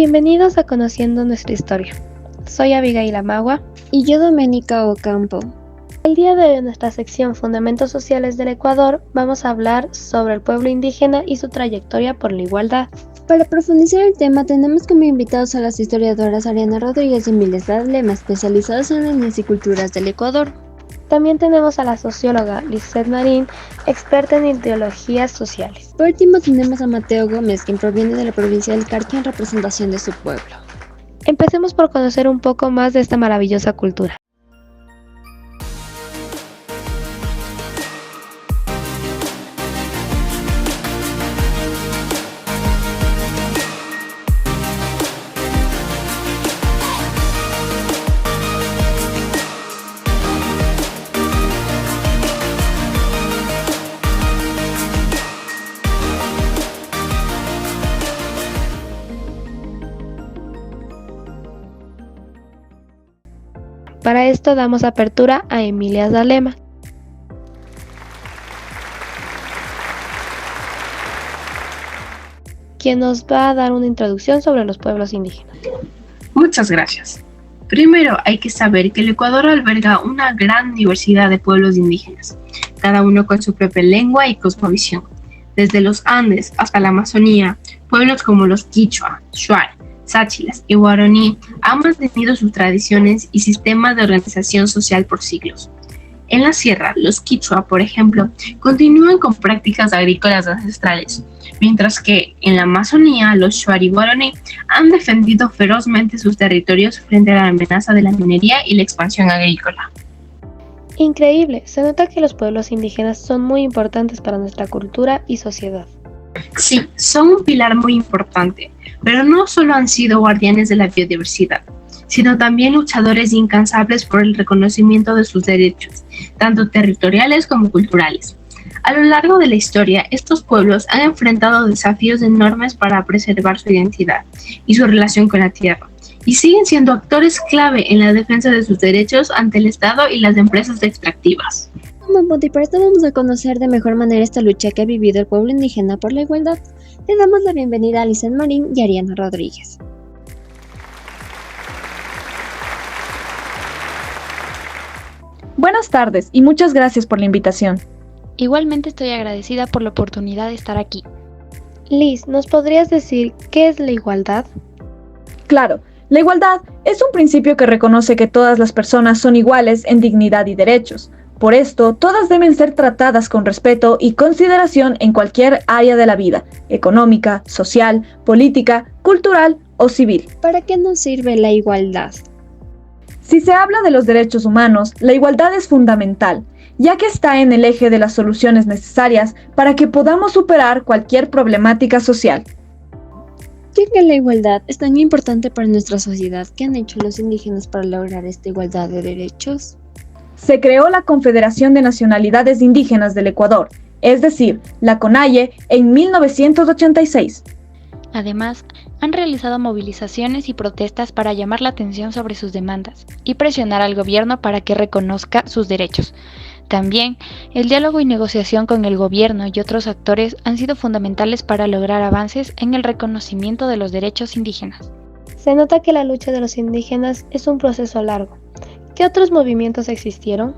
Bienvenidos a Conociendo Nuestra Historia. Soy Abigail Amagua. Y yo, Doménica Ocampo. El día de hoy en nuestra sección Fundamentos Sociales del Ecuador vamos a hablar sobre el pueblo indígena y su trayectoria por la igualdad. Para profundizar el tema tenemos como invitados a las historiadoras Ariana Rodríguez y Emilia Lema, especializadas en etnias y culturas del Ecuador. También tenemos a la socióloga Lisette Marín, experta en ideologías sociales. Por último tenemos a Mateo Gómez, quien proviene de la provincia del Carchi en representación de su pueblo. Empecemos por conocer un poco más de esta maravillosa cultura. Para esto damos apertura a Emilia Lema. Quien nos va a dar una introducción sobre los pueblos indígenas. Muchas gracias. Primero hay que saber que el Ecuador alberga una gran diversidad de pueblos indígenas, cada uno con su propia lengua y cosmovisión. Desde los Andes hasta la Amazonía, pueblos como los Quichua, Shuar, Sáchilas y Guaraní han mantenido sus tradiciones y sistemas de organización social por siglos. En la sierra, los Quichua, por ejemplo, continúan con prácticas agrícolas ancestrales, mientras que en la Amazonía, los Shuar y Guaraní han defendido ferozmente sus territorios frente a la amenaza de la minería y la expansión agrícola. Increíble, se nota que los pueblos indígenas son muy importantes para nuestra cultura y sociedad. Sí, son un pilar muy importante, pero no solo han sido guardianes de la biodiversidad, sino también luchadores incansables por el reconocimiento de sus derechos, tanto territoriales como culturales. A lo largo de la historia, estos pueblos han enfrentado desafíos enormes para preservar su identidad y su relación con la tierra, y siguen siendo actores clave en la defensa de sus derechos ante el Estado y las empresas extractivas. Como punto y para esto vamos a conocer de mejor manera esta lucha que ha vivido el pueblo indígena por la igualdad. Le damos la bienvenida a Lisette Marín y Ariana Rodríguez. Buenas tardes y muchas gracias por la invitación. Igualmente estoy agradecida por la oportunidad de estar aquí. Liz, ¿nos podrías decir qué es la igualdad? Claro, la igualdad es un principio que reconoce que todas las personas son iguales en dignidad y derechos. Por esto, todas deben ser tratadas con respeto y consideración en cualquier área de la vida, económica, social, política, cultural o civil. ¿Para qué nos sirve la igualdad? Si se habla de los derechos humanos, la igualdad es fundamental, ya que está en el eje de las soluciones necesarias para que podamos superar cualquier problemática social. Ya que la igualdad es tan importante para nuestra sociedad, ¿qué han hecho los indígenas para lograr esta igualdad de derechos? Se creó la Confederación de Nacionalidades Indígenas del Ecuador, es decir, la CONAIE, en 1986. Además, han realizado movilizaciones y protestas para llamar la atención sobre sus demandas y presionar al gobierno para que reconozca sus derechos. También, el diálogo y negociación con el gobierno y otros actores han sido fundamentales para lograr avances en el reconocimiento de los derechos indígenas. Se nota que la lucha de los indígenas es un proceso largo. ¿Qué otros movimientos existieron?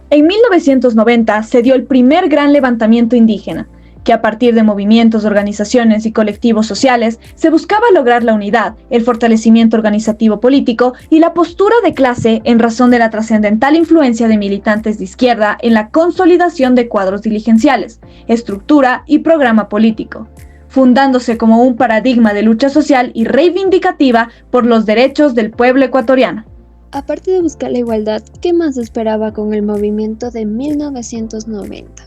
En 1990 se dio el primer gran levantamiento indígena, que a partir de movimientos, organizaciones y colectivos sociales se buscaba lograr la unidad, el fortalecimiento organizativo político y la postura de clase en razón de la trascendental influencia de militantes de izquierda en la consolidación de cuadros dirigenciales, estructura y programa político, fundándose como un paradigma de lucha social y reivindicativa por los derechos del pueblo ecuatoriano. Aparte de buscar la igualdad, ¿qué más se esperaba con el movimiento de 1990?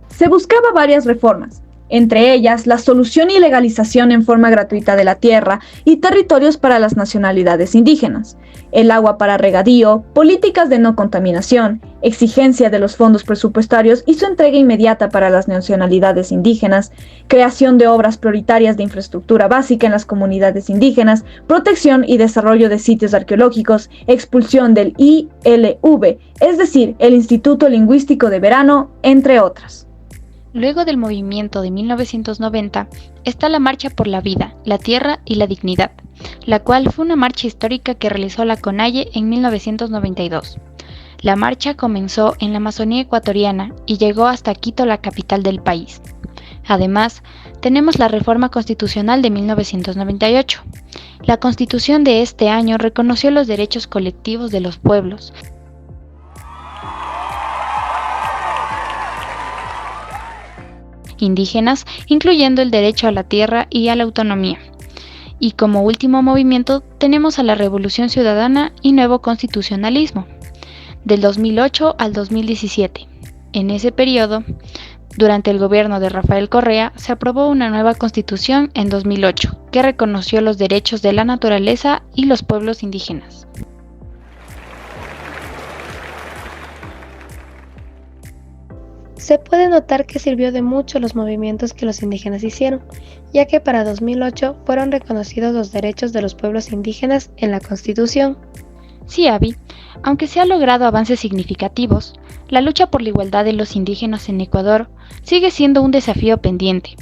Se buscaba varias reformas, entre ellas la solución y legalización en forma gratuita de la tierra y territorios para las nacionalidades indígenas, el agua para regadío, políticas de no contaminación, exigencia de los fondos presupuestarios y su entrega inmediata para las nacionalidades indígenas, creación de obras prioritarias de infraestructura básica en las comunidades indígenas, protección y desarrollo de sitios arqueológicos, expulsión del ILV, es decir, el Instituto Lingüístico de Verano, entre otras. luego del movimiento de 1990, está la Marcha por la Vida, la Tierra y la Dignidad, la cual fue una marcha histórica que realizó la CONAIE en 1992. La marcha comenzó en la Amazonía ecuatoriana y llegó hasta Quito, la capital del país. Además, tenemos la Reforma Constitucional de 1998. La Constitución de este año reconoció los derechos colectivos de los pueblos, indígenas, incluyendo el derecho a la tierra y a la autonomía. Y como último movimiento tenemos a la Revolución Ciudadana y Nuevo Constitucionalismo, del 2008 al 2017. En ese periodo, durante el gobierno de Rafael Correa, se aprobó una nueva constitución en 2008, que reconoció los derechos de la naturaleza y los pueblos indígenas. Se puede notar que sirvió de mucho los movimientos que los indígenas hicieron, ya que para 2008 fueron reconocidos los derechos de los pueblos indígenas en la Constitución. Sí, Abby, aunque se han logrado avances significativos, la lucha por la igualdad de los indígenas en Ecuador sigue siendo un desafío pendiente.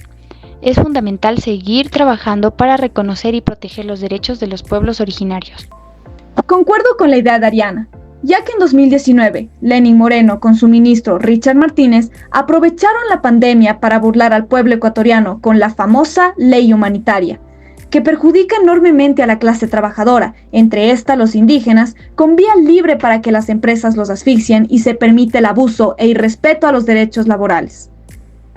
Es fundamental seguir trabajando para reconocer y proteger los derechos de los pueblos originarios. Concuerdo con la idea de Ariana, ya que en 2019, Lenín Moreno con su ministro Richard Martínez aprovecharon la pandemia para burlar al pueblo ecuatoriano con la famosa ley humanitaria, que perjudica enormemente a la clase trabajadora, entre estas los indígenas, con vía libre para que las empresas los asfixien y se permite el abuso e irrespeto a los derechos laborales.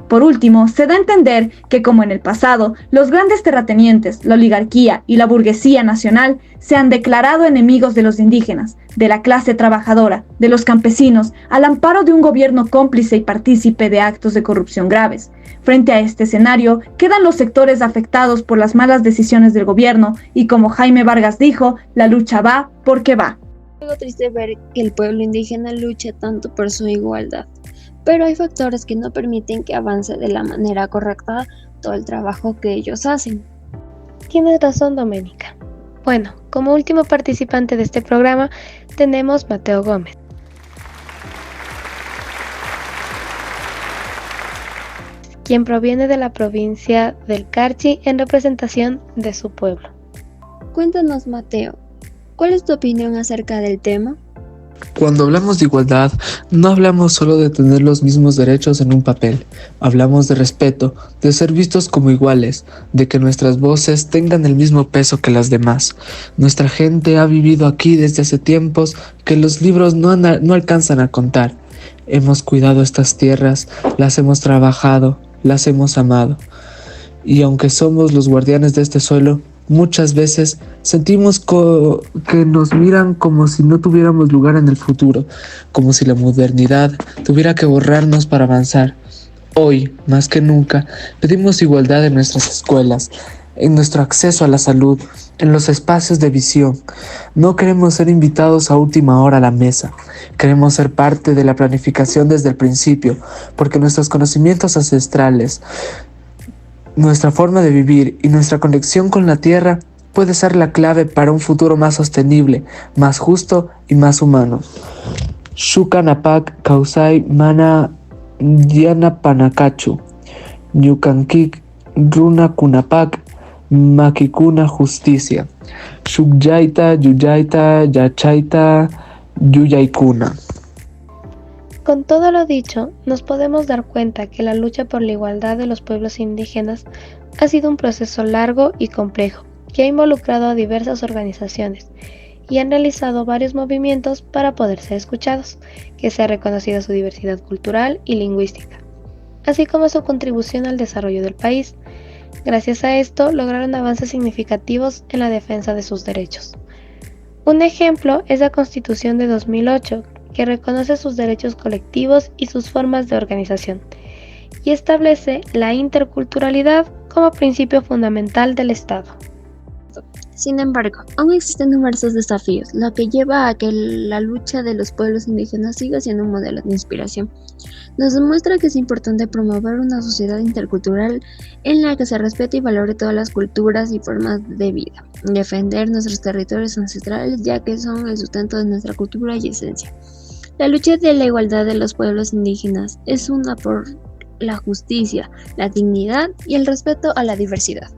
Por último, se da a entender que, como en el pasado, los grandes terratenientes, la oligarquía y la burguesía nacional se han declarado enemigos de los indígenas, de la clase trabajadora, de los campesinos, al amparo de un gobierno cómplice y partícipe de actos de corrupción graves. Frente a este escenario, quedan los sectores afectados por las malas decisiones del gobierno y, como Jaime Vargas dijo, la lucha va porque va. Es algo triste ver que el pueblo indígena lucha tanto por su igualdad, pero hay factores que no permiten que avance de la manera correcta todo el trabajo que ellos hacen. Tienes razón, Doménica. Bueno, como último participante de este programa tenemos Mateo Gómez, quien proviene de la provincia del Carchi en representación de su pueblo. Cuéntanos, Mateo, ¿cuál es tu opinión acerca del tema? Cuando hablamos de igualdad, no hablamos solo de tener los mismos derechos en un papel. Hablamos de respeto, de ser vistos como iguales, de que nuestras voces tengan el mismo peso que las demás. Nuestra gente ha vivido aquí desde hace tiempos que los libros no alcanzan a contar. Hemos cuidado estas tierras, las hemos trabajado, las hemos amado. Y aunque somos los guardianes de este suelo, muchas veces sentimos que nos miran como si no tuviéramos lugar en el futuro, como si la modernidad tuviera que borrarnos para avanzar. Hoy, más que nunca, pedimos igualdad en nuestras escuelas, en nuestro acceso a la salud, en los espacios de visión. No queremos ser invitados a última hora a la mesa. Queremos ser parte de la planificación desde el principio, porque nuestros conocimientos ancestrales, nuestra forma de vivir y nuestra conexión con la tierra puede ser la clave para un futuro más sostenible, más justo y más humano. Shukanapak Kausai Mana Diana Panakachu Ñukankik Runa Kunapak Makikuna Justicia Shukyaita Yuyaita Yachaita Yuyaikuna. Con todo lo dicho, nos podemos dar cuenta que la lucha por la igualdad de los pueblos indígenas ha sido un proceso largo y complejo, que ha involucrado a diversas organizaciones y han realizado varios movimientos para poder ser escuchados, que se ha reconocido su diversidad cultural y lingüística, así como su contribución al desarrollo del país. Gracias a esto, lograron avances significativos en la defensa de sus derechos. Un ejemplo es la Constitución de 2008, que reconoce sus derechos colectivos y sus formas de organización, y establece la interculturalidad como principio fundamental del Estado. Sin embargo, aún existen numerosos desafíos, lo que lleva a que la lucha de los pueblos indígenas siga siendo un modelo de inspiración. Nos demuestra que es importante promover una sociedad intercultural en la que se respete y valore todas las culturas y formas de vida, defender nuestros territorios ancestrales ya que son el sustento de nuestra cultura y esencia. La lucha de la igualdad de los pueblos indígenas es una por la justicia, la dignidad y el respeto a la diversidad.